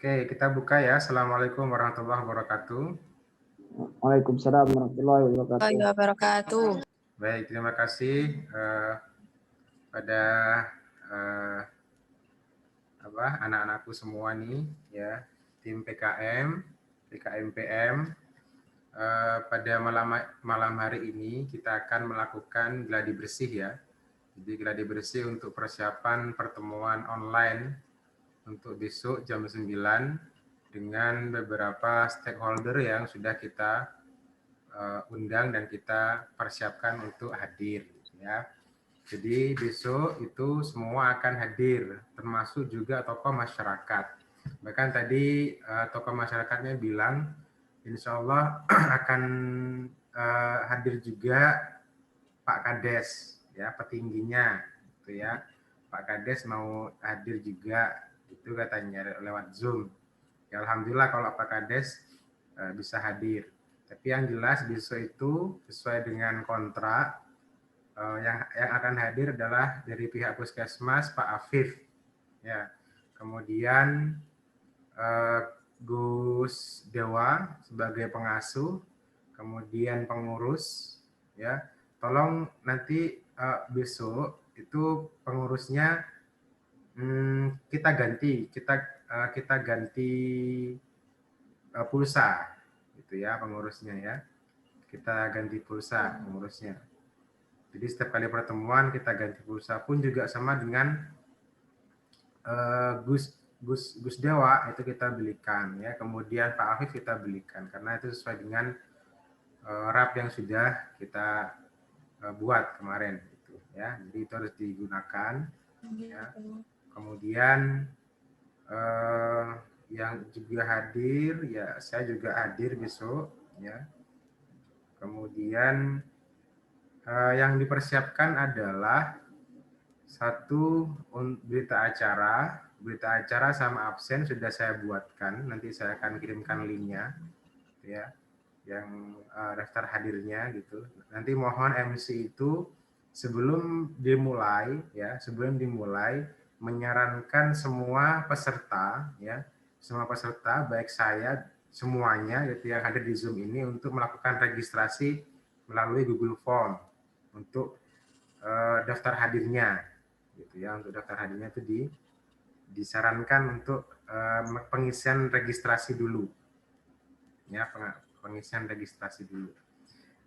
Oke, kita buka ya. Assalamualaikum warahmatullahi wabarakatuh. Waalaikumsalam warahmatullahi wabarakatuh. Wabarakatuh. Baik, terima kasih pada anak-anakku semua nih ya, tim PKM PM. Pada malam hari ini kita akan melakukan gladi bersih ya. Jadi gladi bersih untuk persiapan pertemuan online untuk besok jam 9 dengan beberapa stakeholder yang sudah kita undang dan kita persiapkan untuk hadir ya. Jadi besok itu semua akan hadir, termasuk juga tokoh masyarakat. Bahkan tadi tokoh masyarakatnya bilang, insya Allah akan hadir juga Pak Kades, ya petingginya, gitu ya. Pak Kades mau hadir juga, itu katanya lewat Zoom. Ya, alhamdulillah kalau Pak Kades bisa hadir. Tapi yang jelas besok itu sesuai dengan kontrak. Yang akan hadir adalah dari pihak Puskesmas Pak Afif, ya. Kemudian Gus Dewa sebagai pengasuh, kemudian pengurus, ya. Tolong nanti besok itu pengurusnya kita ganti pulsa, gitu ya pengurusnya ya. Kita ganti pulsa pengurusnya. Jadi setiap kali pertemuan kita ganti pulsa pun juga sama dengan Gus Dewa itu kita belikan ya. Kemudian Pak Afif kita belikan karena itu sesuai dengan RAP yang sudah kita buat kemarin gitu ya. Jadi itu harus digunakan ya. Kemudian yang juga hadir ya, saya juga hadir besok ya. Kemudian yang dipersiapkan adalah satu berita acara sama absen sudah saya buatkan, nanti saya akan kirimkan linknya ya, yang daftar hadirnya gitu. Nanti mohon MC itu sebelum dimulai menyarankan semua peserta ya, semua peserta baik saya semuanya gitu yang hadir di Zoom ini untuk melakukan registrasi melalui Google Form untuk daftar hadirnya gitu ya. Untuk daftar hadirnya itu disarankan untuk pengisian registrasi dulu ya, pengisian registrasi dulu,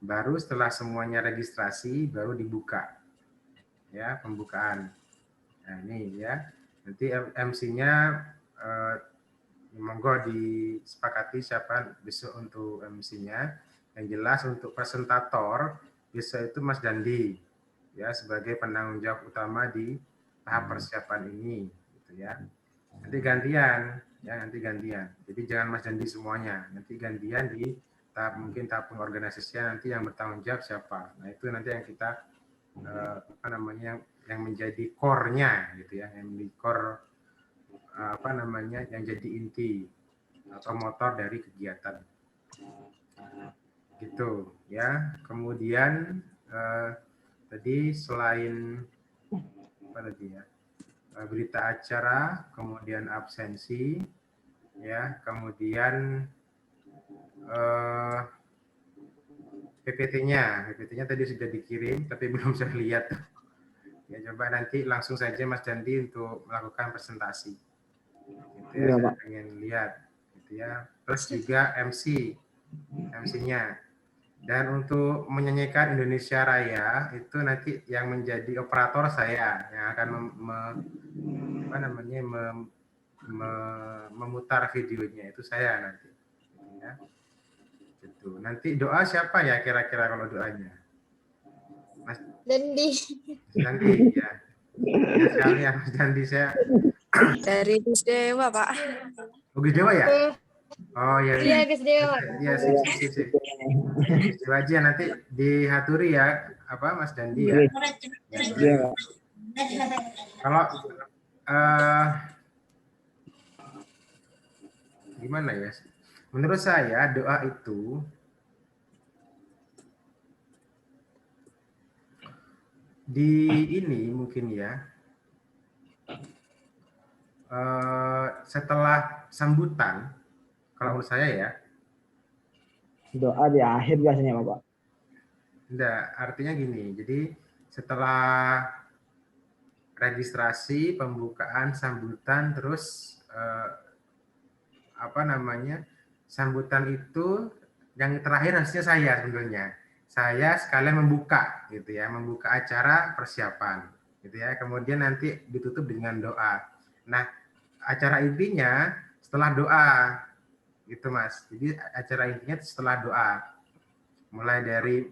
baru setelah semuanya registrasi baru dibuka ya, pembukaan. Nah ini ya, nanti MC-nya monggo disepakati siapa besok untuk MC-nya. Yang jelas untuk presentator besok itu Mas Dandi ya, sebagai penanggung jawab utama di tahap persiapan ini gitu ya. Nanti gantian ya, nanti gantian. Jadi jangan Mas Dandi semuanya, nanti gantian di tahap mungkin tahap pengorganisasian, nanti yang bertanggung jawab siapa. Nah itu nanti yang kita yang menjadi core-nya gitu ya, yang menjadi core yang jadi inti atau motor dari kegiatan gitu ya. Kemudian tadi selain apa tadi ya, berita acara, kemudian absensi ya, kemudian PPT-nya tadi sudah dikirim tapi belum saya lihat ya. Coba nanti langsung saja Mas Dandi untuk melakukan presentasi gitu ya, saya pengen lihat gitu ya. Plus juga MC-nya. Dan untuk menyanyikan Indonesia Raya itu nanti yang menjadi operator saya yang akan memutar videonya itu saya nanti. Ya. Gitu. Nanti doa siapa ya kira-kira kalau doanya? Mas Dandi. Dandi ya. Ya sekali ya Mas Dandi, saya Dari Gus Dewa, Pak. Oh, Gus Dewa ya? Oh ya. Iya, Gus Dewa. Ya, sip. Gus Dewa aja nanti dihaturi ya, apa Mas Dandi ya. Iya. Kalau gimana ya? Menurut saya doa itu ini mungkin ya, setelah sambutan, kalau menurut saya ya, Doa di akhir biasanya Bapak. enggak, artinya gini. Jadi setelah registrasi, pembukaan, sambutan, terus sambutan itu yang terakhir harusnya saya sebenarnya. Saya sekalian membuka gitu ya, membuka acara persiapan gitu ya. Kemudian nanti ditutup dengan doa. Nah, acara intinya setelah doa gitu Mas. Jadi acara intinya setelah doa. Mulai dari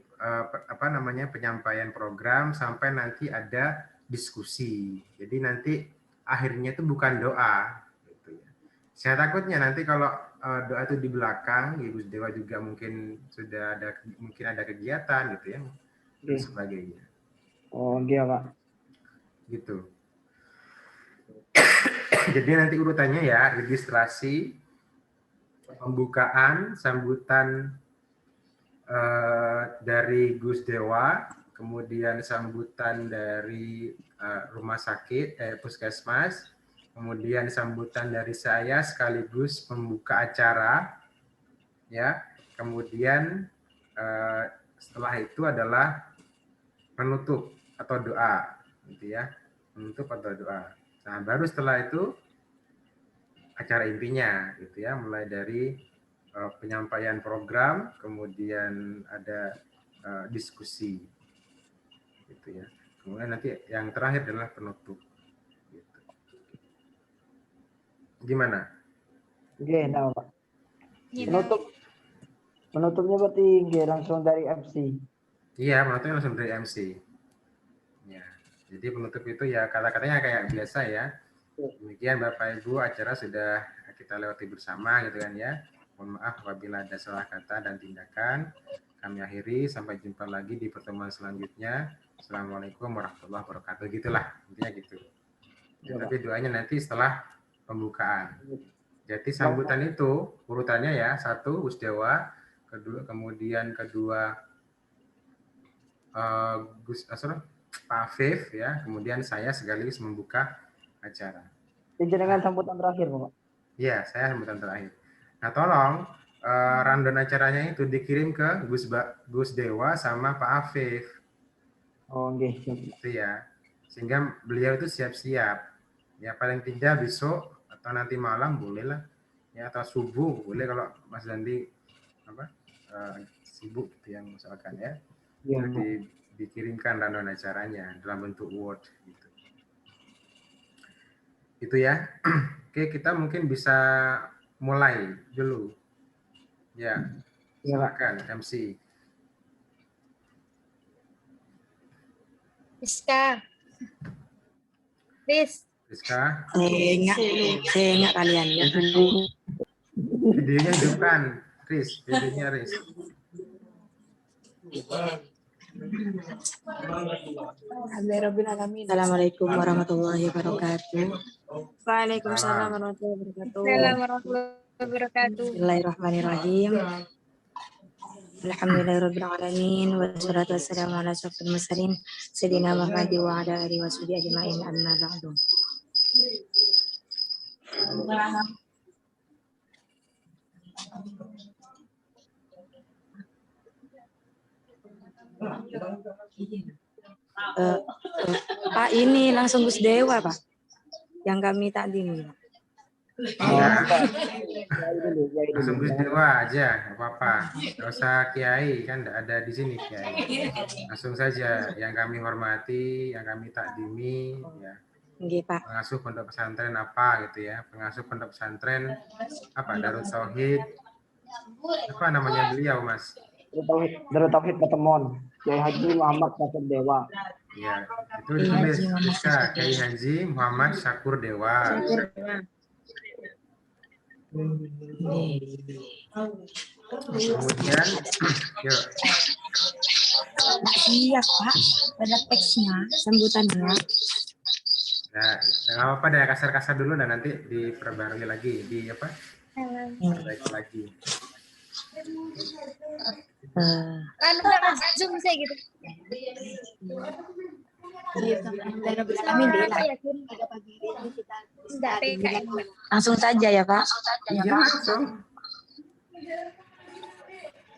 penyampaian program sampai nanti ada diskusi. Jadi nanti akhirnya itu bukan doa gitu ya. Saya takutnya nanti kalau doa itu di belakang, Ibu Dewa juga mungkin sudah ada kegiatan gitu ya dan sebagainya. Oh, iya Pak. Gitu. Jadi nanti urutannya ya, registrasi, pembukaan, sambutan dari Gus Dewa, kemudian sambutan dari rumah sakit, puskesmas, kemudian sambutan dari saya sekaligus pembuka acara, ya. Kemudian setelah itu adalah penutup atau doa, gitu ya, penutup atau doa. Nah, baru setelah itu acara intinya, gitu ya, mulai dari penyampaian program, kemudian ada diskusi, gitu ya. Kemudian nanti yang terakhir adalah penutup. Gitu. Gimana? Oke, nah Pak. Iya. Penutupnya berarti langsung dari MC. Iya, penutupnya langsung dari MC. Ya, jadi penutup itu ya kata-katanya kayak biasa ya. Demikian Bapak Ibu, acara sudah kita lewati bersama gitu kan ya. Mohon maaf apabila ada salah kata dan tindakan. Kami akhiri, sampai jumpa lagi di pertemuan selanjutnya. Assalamualaikum warahmatullahi wabarakatuh. Gitulah, intinya gitu. Ya, tapi doanya nanti setelah pembukaan. Jadi sambutan itu urutannya ya, 1 Gus Dewa, kemudian kedua Pak Afif ya, kemudian saya sekaligus membuka acara. Dengan sambutan terakhir Bapak. Iya, saya sambutan terakhir. Nah, tolong rundown acaranya itu dikirim ke Gus Dewa sama Pak Afif. Oh, oke. Itu ya. Sehingga beliau itu siap-siap. Ya paling tidak besok atau nanti malam bolehlah. Ya atau subuh boleh kalau Mas Dandi sibuk gitu yang misalkan ya. Iya, Itu dikirimkan rundown acaranya dalam bentuk Word gitu. Itu ya. Oke, kita mungkin bisa mulai dulu. Ya, silakan MC. Rizka. Rizka. Saya ingat kalian ya. Videonya hidupkan, Riz. Videonya Riz. Assalamualaikum warahmatullahi wabarakatuh. Waalaikumsalam warahmatullahi wabarakatuh. Bismillahirrahmanirrahim. Alhamdulillahirabbil alamin wassalatu wassalamu ala asyrofil mursalin sayyidina Muhammadin wa ala alihi washabihi ajmain amma ba'du. Pak, ini langsung Gus Dewa, Pak. Yang kami takdim. Langsung Gus Dewa aja, nggak apa-apa. Nggak usah Kiai, kan nggak ada di sini Kiai. Langsung saja, yang kami hormati, yang kami takdimi, ya. Nggih, Pak. Pengasuh pondok pesantren apa gitu ya? Pengasuh pondok pesantren apa? Darut Tauhid. Apa namanya beliau, Mas? Darut Tauhid Pertemuan. Kiai Haji Muhammad Syakur Dewa. Ya, itu ditulis bisa Kiai Haji Muhammad Syakur Dewa. Kemudian, yuk. Iya, Pak. Ada teksnya, sambutannya. Nah, nggak apa-apa deh, kasar-kasar dulu dan nanti diperbarui lagi di apa? Perbaiki lagi. Kan udah Zoom saya gitu. Amin. Ada pagi ini kita Enggak PKM. Langsung saja ya Pak. Iya langsung.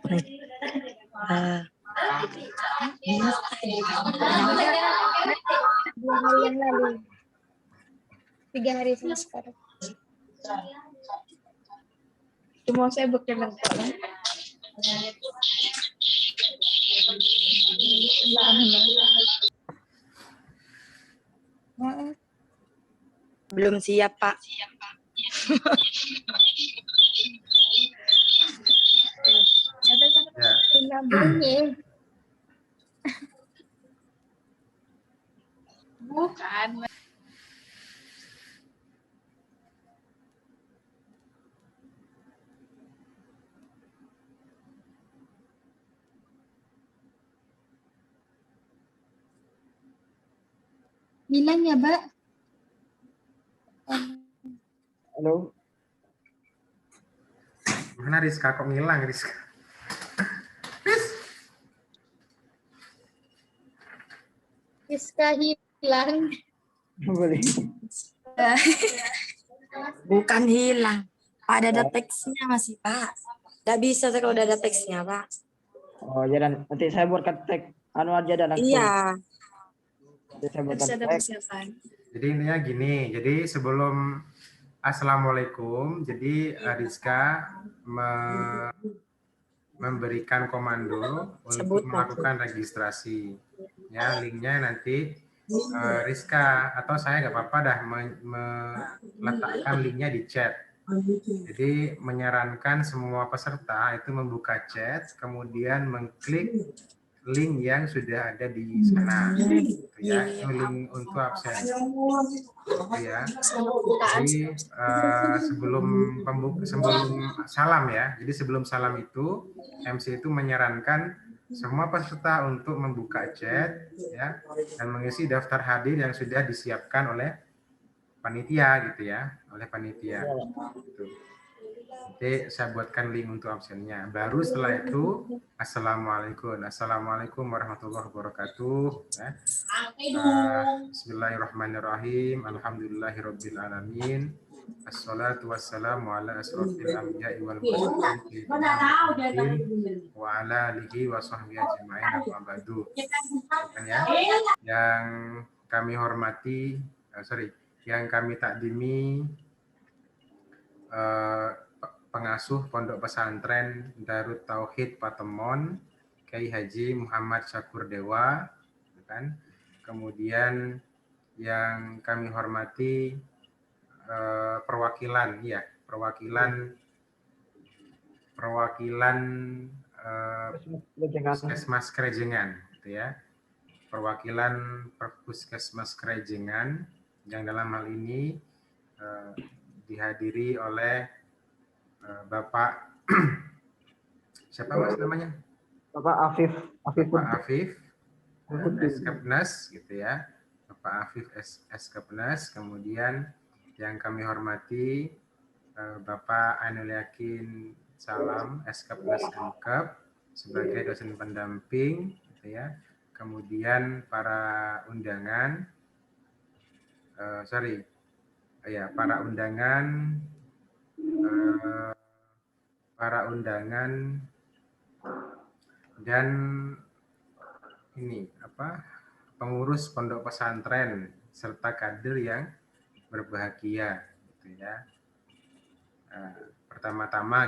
Eh, 2 hari yang lalu. 3 hari sekarang. Cuma saya berkenan. belum siap Pak. Ya. Tinggal bunyi. Bukan. Bilang ya, Mbak. Halo. Mana Rizka kok ngilang Rizka? Rizka hilang. Boleh. Bukan hilang. Pak, ada teksnya masih Pak. Tidak bisa kalau udah ada teksnya Pak. Oh ya, dan nanti saya buatkan tag anu aja dan langsung. Iya. Nanti saya buatkan Harus ada tag. persiapan. Jadi intinya gini, jadi sebelum Assalamualaikum, jadi Rizka memberikan komando untuk melakukan registrasi. Ya, linknya nanti Rizka atau saya nggak apa-apa dah meletakkan linknya di chat. Jadi menyarankan semua peserta itu membuka chat, kemudian mengklik link yang sudah ada di sana, gitu ya. Itu link untuk absen, gitu ya. Jadi sebelum salam ya. Jadi sebelum salam itu MC itu menyarankan semua peserta untuk membuka chat ya dan mengisi daftar hadir yang sudah disiapkan oleh panitia gitu ya, oleh panitia. Gitu. Nanti saya buatkan link untuk absennya. Baru setelah itu, Assalamualaikum warahmatullahi wabarakatuh. Ya. Bismillahirrahmanirrahim. Alhamdulillahirabbil alamin. Assalatu wassalamu ala asrofil anbiya'i wal mursalin wa ala alihi wa sahbihi ajma'in amma ba'du. Ya. Yang kami hormati, yang kami takdimi pengasuh Pondok Pesantren Darut Tauhid Patemon, Kiai Haji Muhammad Syakur Dewa, kan? Kemudian yang kami hormati perwakilan Puskesmas Krejengan, gitu ya. Perwakilan Puskesmas Krejengan yang dalam hal ini dihadiri oleh Bapak siapa Mas namanya? Bapak Afif. Bapak Afif Eskepnes gitu ya. Bapak Afif Eskepnes. Kemudian yang kami hormati Bapak Ainul Yakin Salam Eskepnes Mkep sebagai dosen pendamping gitu ya. Kemudian para undangan para undangan dan ini pengurus pondok pesantren serta kader yang berbahagia gitu ya. Pertama-tama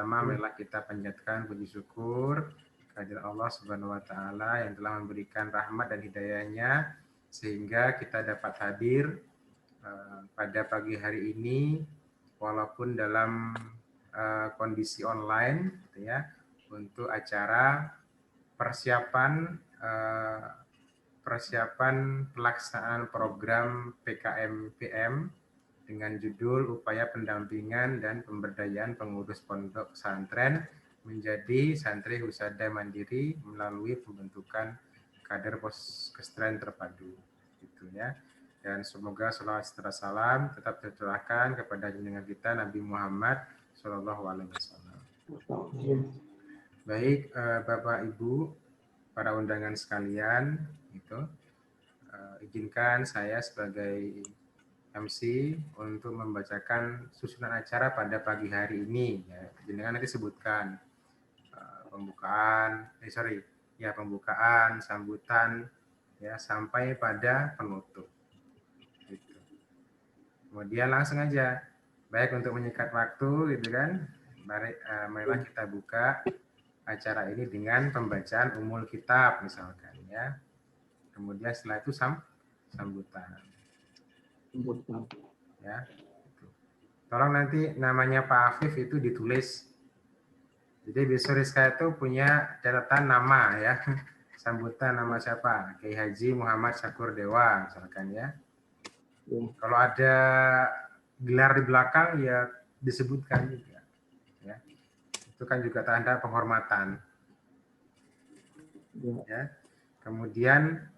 marilah kita panjatkan puji syukur kehadirat Allah Subhanahu wa taala yang telah memberikan rahmat dan hidayahnya sehingga kita dapat hadir pada pagi hari ini walaupun dalam kondisi online gitu ya, untuk acara persiapan pelaksanaan program PKM-PM dengan judul Upaya Pendampingan dan Pemberdayaan Pengurus Pondok Pesantren menjadi santri husada mandiri melalui pembentukan kader Poskestren terpadu, gitu ya. Dan semoga salawat serta salam tetap tercurahkan kepada junjungan kita Nabi Muhammad Shallallahu Alaihi Wasallam. Baik, Bapak Ibu, para undangan sekalian, izinkan saya sebagai MC untuk membacakan susunan acara pada pagi hari ini. Ya. Jenengan nanti sebutkan pembukaan, sambutan, ya sampai pada penutup. Gitu. Kemudian langsung aja, baik untuk menyikat waktu, gitu kan. Marilah kita buka acara ini dengan pembacaan umul kitab misalkan, ya. Kemudian setelah itu sambutan. Ya. Tolong nanti namanya Pak Afif itu ditulis. Jadi besok Rizka itu punya catatan nama ya. Sambutan nama siapa? Kiai Haji Muhammad Syakur Dewa misalkan ya. Kalau ada gelar di belakang ya disebutkan juga. Ya. Itu kan juga tanda penghormatan. Ya. Kemudian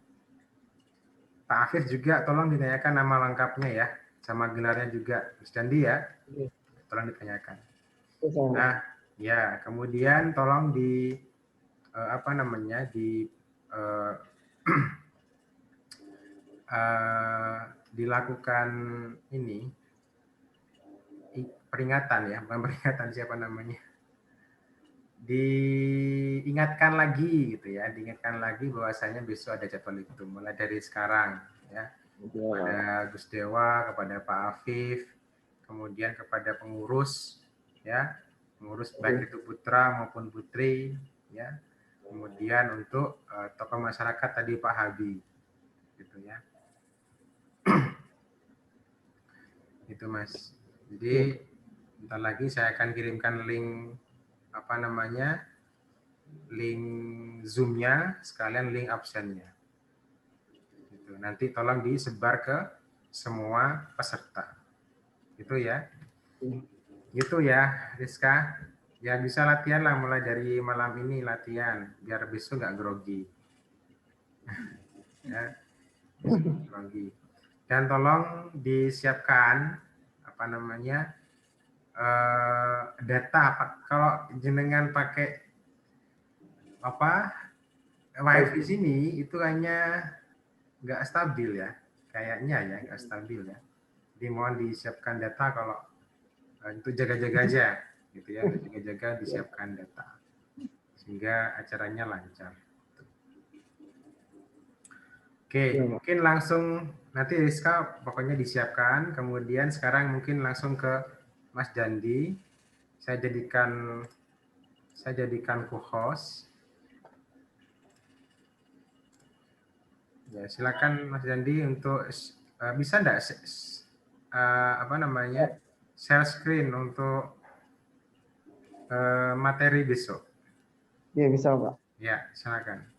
Pak Afif juga tolong ditanyakan nama lengkapnya ya, sama gelarnya juga. Mas Dandi ya, tolong ditanyakan. Nah, ya kemudian tolong dilakukan ini peringatan ya, bukan peringatan siapa namanya. Diingatkan lagi gitu ya, diingatkan lagi bahwasanya besok ada jadwal itu mulai dari sekarang ya. Kepada Gus Dewa, kepada Pak Afif, kemudian kepada pengurus ya, pengurus baik itu putra maupun putri ya. Kemudian untuk tokoh masyarakat tadi Pak Habi gitu ya. Itu Mas. Jadi bentar lagi saya akan kirimkan link link Zoom-nya sekalian link absennya. Gitu. Nanti tolong disebar ke semua peserta. Itu ya. Gitu ya, Rizka. Ya bisa latihan lah mulai dari malam ini latihan biar besok nggak grogi. Ya. Grogi. Dan tolong disiapkan data kalau jenengan pakai wifi sini itu hanya nggak stabil ya, kayaknya ya nggak stabil ya. Jadi mohon disiapkan data kalau untuk jaga-jaga aja gitu ya, untuk jaga-jaga disiapkan data sehingga acaranya lancar. Oke, mungkin langsung nanti Rizka pokoknya disiapkan, kemudian sekarang mungkin langsung ke Mas Dandi. Saya jadikan co-host. Ya, silakan Mas Dandi untuk bisa enggak share screen untuk materi besok. Iya, bisa, Pak. Ya, silakan.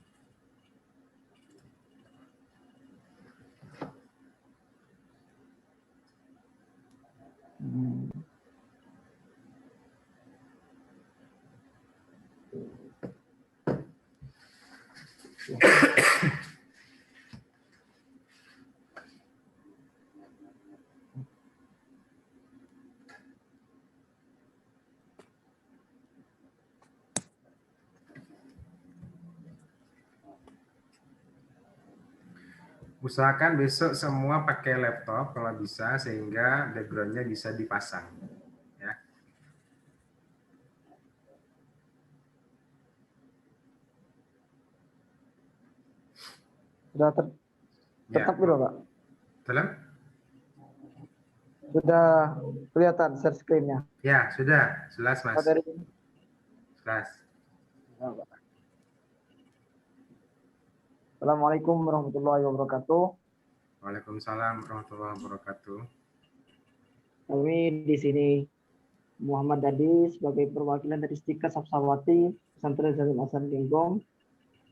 Usahakan besok semua pakai laptop kalau bisa sehingga background-nya bisa dipasang. Ya. Sudah tetap dulu, Pak. Dalam? Sudah kelihatan share screen-nya. Ya, sudah. Jelas, Mas. Jelas. Assalamualaikum warahmatullahi wabarakatuh. Waalaikumsalam warahmatullahi wabarakatuh. Kami di sini Muhammad Dadi sebagai perwakilan dari Stika Sapsawati Pesantren Zalim Hasan Genggong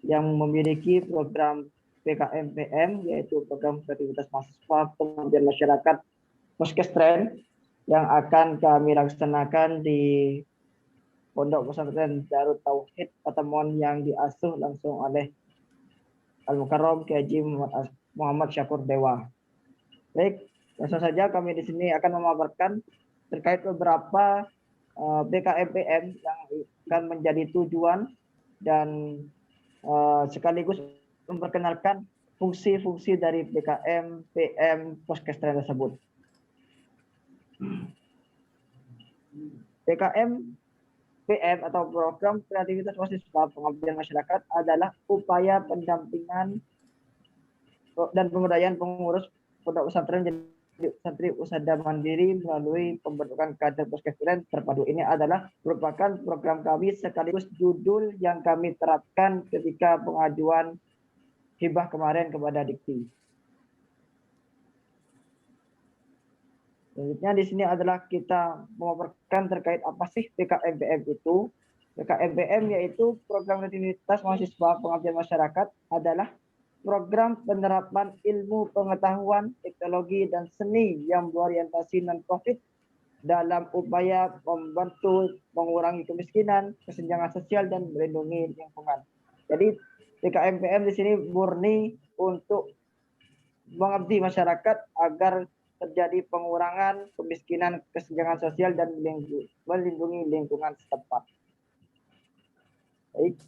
yang memiliki program PKM-PM yaitu program kreativitas mahasiswa pengabdian masyarakat Poskestren yang akan kami laksanakan di Pondok Pesantren Darut Tauhid Patemon yang diasuh langsung oleh Al-Mukarram Kiai Haji Muhammad Syakur Dewa. Baik, langsung saja kami di sini akan memaparkan terkait beberapa PKM-PM yang akan menjadi tujuan dan sekaligus memperkenalkan fungsi-fungsi dari PKM-PM Poskestren tersebut. PKM PM atau program kreativitas mahasiswa pengabdian masyarakat adalah upaya pendampingan dan pemberdayaan pengurus pondok pesantren jadi santri usaha mandiri melalui pembentukan kader Puskesren terpadu. Ini adalah merupakan program kami sekaligus judul yang kami terapkan ketika pengajuan hibah kemarin kepada Dikti. Selanjutnya di sini adalah kita memaparkan terkait apa sih PKMPM itu. PKMPM yaitu program kreativitas mahasiswa pengabdian masyarakat adalah program penerapan ilmu pengetahuan, teknologi, dan seni yang berorientasi non-profit dalam upaya membantu mengurangi kemiskinan, kesenjangan sosial, dan melindungi lingkungan. Jadi PKMPM di sini murni untuk mengabdi masyarakat agar terjadi pengurangan kemiskinan, kesenjangan sosial, dan melindungi lingkungan setempat. Baik.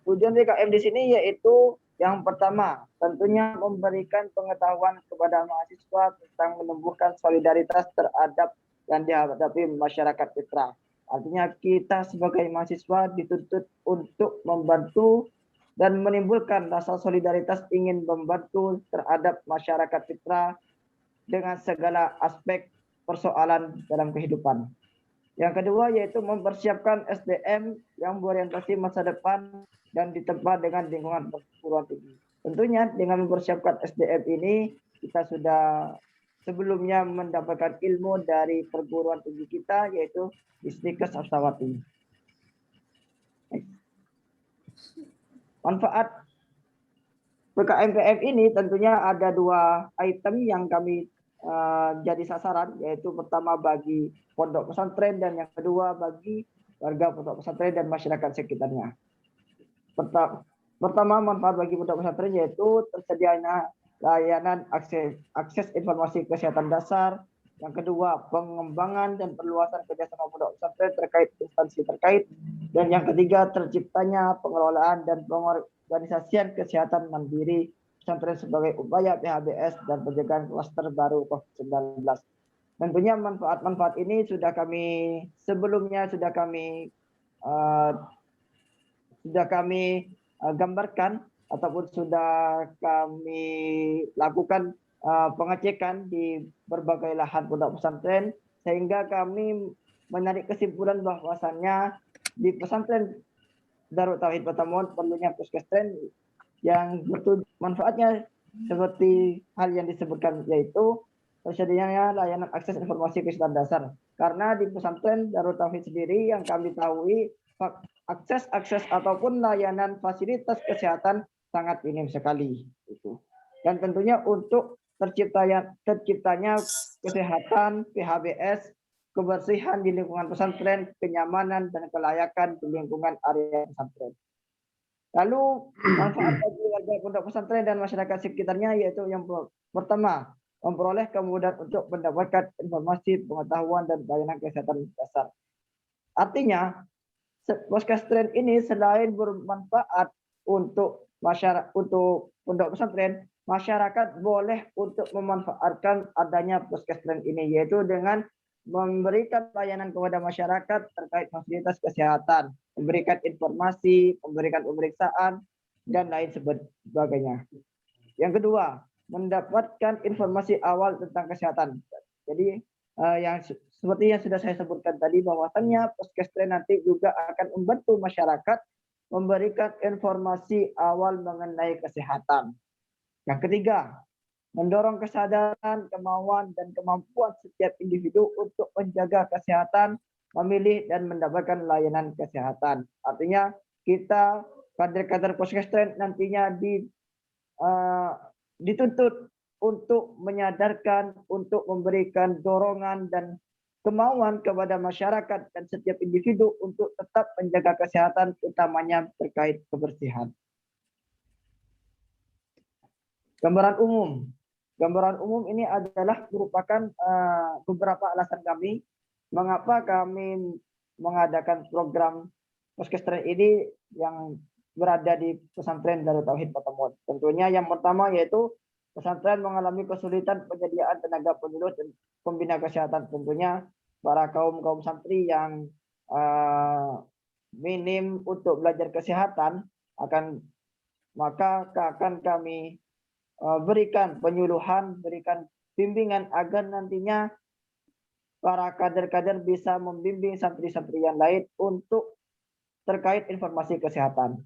Tujuan PKM di sini yaitu yang pertama, tentunya memberikan pengetahuan kepada mahasiswa tentang menumbuhkan solidaritas terhadap yang dihadapi masyarakat fitrah. Artinya kita sebagai mahasiswa dituntut untuk membantu dan menimbulkan rasa solidaritas ingin membantu terhadap masyarakat fitrah dengan segala aspek persoalan dalam kehidupan. Yang kedua yaitu mempersiapkan SDM yang berorientasi masa depan dan ditempa dengan lingkungan perguruan tinggi. Tentunya dengan mempersiapkan SDM ini kita sudah sebelumnya mendapatkan ilmu dari perguruan tinggi kita yaitu Distikes Sapsawati. Manfaat PKMPM ini tentunya ada dua item yang kami jadi sasaran, yaitu pertama bagi pondok pesantren dan yang kedua bagi warga pondok pesantren dan masyarakat sekitarnya. Pertama manfaat bagi pondok pesantren yaitu tersedianya layanan akses informasi kesehatan dasar. Yang kedua, pengembangan dan perluasan kerjasama pondok pesantren terkait instansi terkait. Dan yang ketiga, terciptanya pengelolaan dan pengorganisasian kesehatan mandiri pesantren sebagai upaya PHBS dan pencegahan klaster baru COVID-19. Tentunya manfaat-manfaat ini sudah kami sebelumnya sudah kami gambarkan ataupun sudah kami lakukan pengecekan di berbagai lahan pondok pesantren sehingga kami menarik kesimpulan bahwasannya di pesantren Darut Tauhid Batamon perlunya puskesren yang manfaatnya seperti hal yang disebutkan yaitu tersedianya layanan akses informasi kesehatan dasar. Karena di pesantren Darut Tauhid sendiri yang kami tahu akses ataupun layanan fasilitas kesehatan sangat minim sekali itu. Dan tentunya untuk terciptanya kesehatan, PHBS, kebersihan di lingkungan pesantren, kenyamanan dan kelayakan di lingkungan area pesantren. Lalu manfaat bagi warga pondok pesantren dan masyarakat sekitarnya yaitu yang pertama, memperoleh kemudahan untuk mendapatkan informasi, pengetahuan dan layanan kesehatan dasar. Artinya, puskesren ini selain bermanfaat untuk masyarakat, untuk pondok pesantren, masyarakat boleh untuk memanfaatkan adanya puskesren ini yaitu dengan memberikan layanan kepada masyarakat terkait fasilitas kesehatan, memberikan informasi, memberikan pemeriksaan dan lain sebagainya. Yang kedua, mendapatkan informasi awal tentang kesehatan. Jadi yang seperti yang sudah saya sebutkan tadi bahwasannya puskesren nanti juga akan membantu masyarakat memberikan informasi awal mengenai kesehatan. Yang ketiga, mendorong kesadaran, kemauan, dan kemampuan setiap individu untuk menjaga kesehatan, memilih, dan mendapatkan layanan kesehatan. Artinya kita kader-kader puskesren nantinya dituntut untuk menyadarkan, untuk memberikan dorongan dan kemauan kepada masyarakat dan setiap individu untuk tetap menjaga kesehatan, utamanya terkait kebersihan. Gambaran umum. Gambaran umum ini adalah merupakan beberapa alasan kami mengapa kami mengadakan program puskesren ini yang berada di pesantren Darut Tauhid Batamon. Tentunya yang pertama yaitu pesantren mengalami kesulitan penyediaan tenaga penyuluh dan pembina kesehatan. Tentunya para kaum santri yang minim untuk belajar kesehatan akan kami berikan penyuluhan, berikan bimbingan agar nantinya para kader-kader bisa membimbing santri-santri yang lain untuk terkait informasi kesehatan.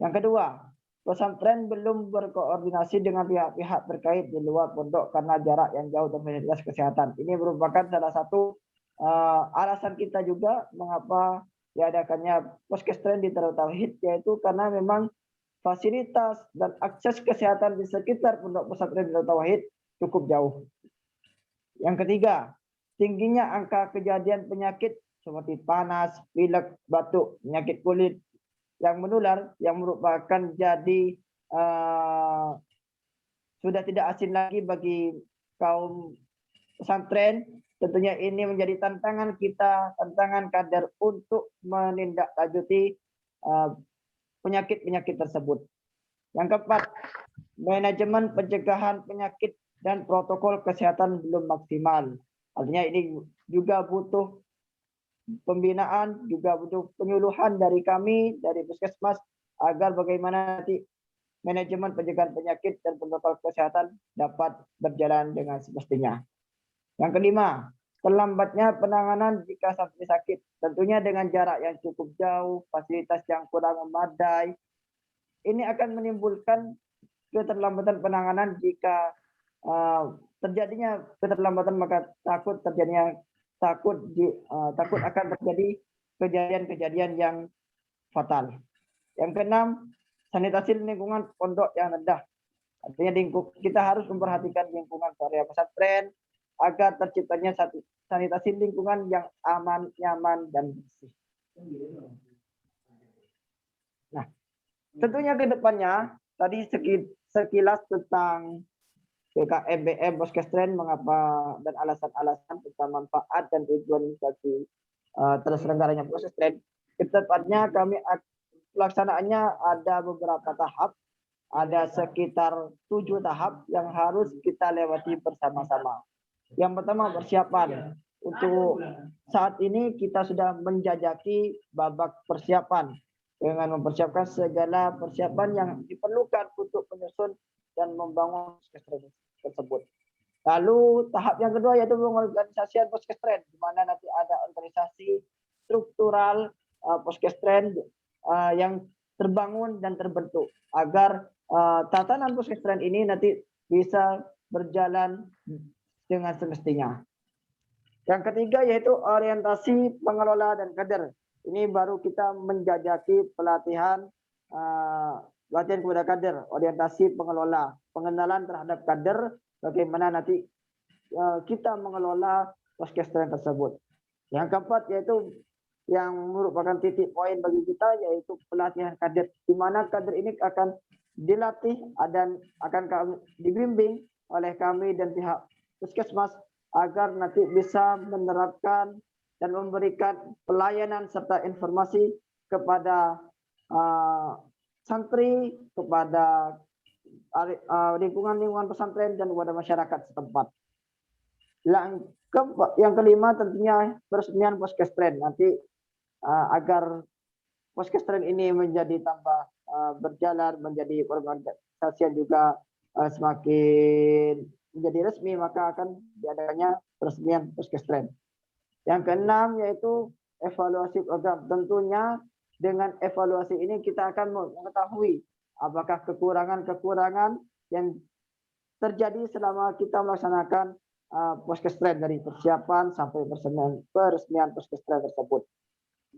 Yang kedua, pesantren belum berkoordinasi dengan pihak-pihak terkait di luar pondok karena jarak yang jauh dan fasilitas kesehatan. Ini merupakan salah satu alasan kita juga mengapa diadakannya Poskestren di Darut Tauhid, yaitu karena memang fasilitas dan akses kesehatan di sekitar pondok pesantren Darut Tauhid cukup jauh. Yang ketiga, tingginya angka kejadian penyakit seperti panas, pilek, batuk, penyakit kulit yang menular yang merupakan jadi sudah tidak asing lagi bagi kaum pesantren. Tentunya ini menjadi tantangan kita, tantangan kader untuk menindaklanjuti penyakit-penyakit tersebut. Yang keempat, manajemen pencegahan penyakit dan protokol kesehatan belum maksimal. Artinya ini juga butuh pembinaan, juga butuh penyuluhan dari kami, dari Puskesmas, agar bagaimana nanti manajemen pencegahan penyakit dan protokol kesehatan dapat berjalan dengan semestinya. Yang kelima, terlambatnya penanganan jika santri sakit. Tentunya dengan jarak yang cukup jauh, fasilitas yang kurang memadai, ini akan menimbulkan keterlambatan penanganan. Jika terjadinya keterlambatan, maka takut akan terjadi kejadian-kejadian yang fatal. Yang keenam, sanitasi lingkungan pondok yang rendah. Artinya kita harus memperhatikan lingkungan area pesantren agar terciptanya sanitasi lingkungan yang aman, nyaman, dan bersih. Nah, tentunya ke depannya tadi sekilas tentang PKMBM Poskestren, mengapa dan alasan-alasan tentang manfaat dan tujuan bagi terselenggaranya Poskestren. Ke depannya kami pelaksanaannya ada beberapa tahap, ada sekitar 7 tahap yang harus kita lewati bersama-sama. Yang pertama, persiapan. Untuk saat ini kita sudah menjajaki babak persiapan dengan mempersiapkan segala persiapan yang diperlukan untuk menyusun dan membangun Poskestren tersebut. Lalu tahap yang kedua yaitu pengorganisasian Poskestren, di mana nanti ada organisasi struktural Poskestren yang terbangun dan terbentuk agar tatanan Poskestren ini nanti bisa berjalan dengan semestinya. Yang ketiga yaitu orientasi pengelola dan kader. Ini baru kita menjajaki pelatihan latihan kepada kader, orientasi pengelola, pengenalan terhadap kader, bagaimana nanti kita mengelola Poskestren tersebut. Yang keempat yaitu yang merupakan titik poin bagi kita yaitu pelatihan kader, di mana kader ini akan dilatih dan akan dibimbing oleh kami dan pihak Puskesmas agar nanti bisa menerapkan dan memberikan pelayanan serta informasi kepada santri, kepada lingkungan pesantren dan kepada masyarakat setempat. Yang kelima tentunya peresmian Poskestren nanti agar Poskestren ini menjadi tambah berjalan, menjadi organisasi yang juga semakin menjadi resmi, maka akan diadakannya peresmian Poskestren. Yang keenam yaitu evaluasi program. Tentunya dengan evaluasi ini kita akan mengetahui apakah kekurangan-kekurangan yang terjadi selama kita melaksanakan Poskestren, dari persiapan sampai peresmian Poskestren tersebut.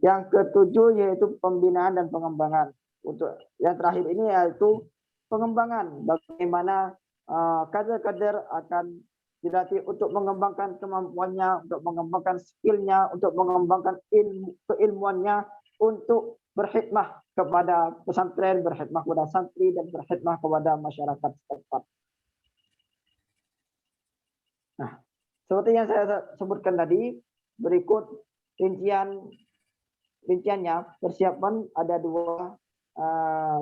Yang ketujuh yaitu pembinaan dan pengembangan. Untuk yang terakhir ini yaitu pengembangan, bagaimana kader-kader akan dilatih untuk mengembangkan kemampuannya, untuk mengembangkan skillnya, untuk mengembangkan keilmuannya, untuk berkhidmah kepada pesantren, berkhidmah kepada santri, dan berkhidmah kepada masyarakat setempat. Nah, seperti yang saya sebutkan tadi, berikut rinciannya. Persiapan ada 2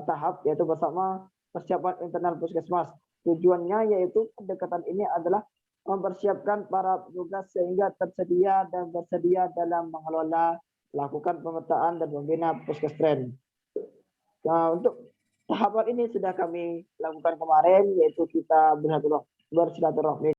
tahap, yaitu bersama persiapan internal Puskesmas, Tujuannya yaitu pendekatan ini adalah mempersiapkan para petugas sehingga tersedia dan bersedia dalam mengelola, melakukan pemetaan dan membina Puskestren. Nah, untuk tahapan ini sudah kami lakukan kemarin, yaitu kita bersilaturahmi